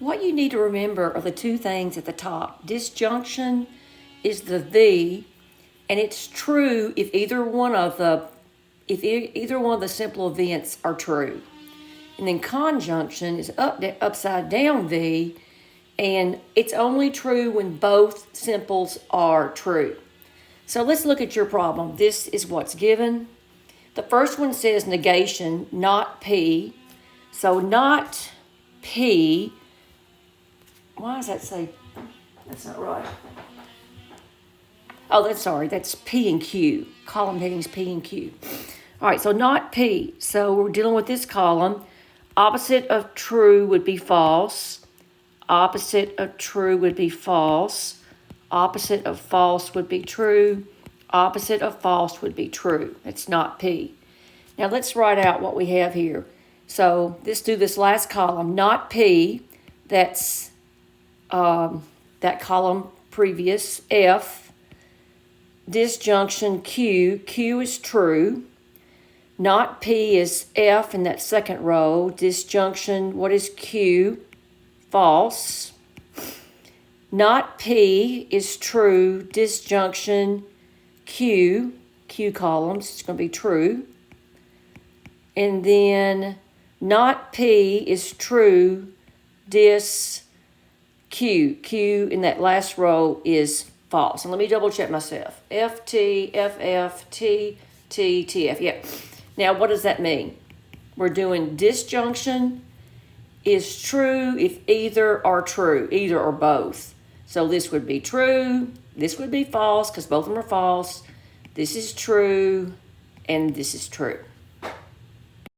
What you need to remember are the two things at the top. Disjunction is the, and it's true if either one of the simple events are true. And then conjunction is upside down the, and it's only true when both simples are true. So let's look at your problem. This is what's given. The first one says negation, not P. So not P. Why does that say? That's not right. Oh, that's P and Q. Column headings P and Q. All right, so not P. So we're dealing with this column. Opposite of true would be false. Opposite of true would be false. Opposite of false would be true. Opposite of false would be true. It's not P. Now let's write out what we have here. So let's do this last column. Not P. That's that column previous. F. Disjunction Q. Q is true. Not P is F in that second row. Disjunction, what is Q? False. Not P is true. Disjunction Q columns, it's going to be true. And then not P is true. Dis Q in that last row is false. And let me double check myself. FT, FF, T, TF. Yeah. Now, what does that mean? We're doing disjunction is true if either are true, either or both. So this would be true, this would be false because both of them are false. This is true, and this is true.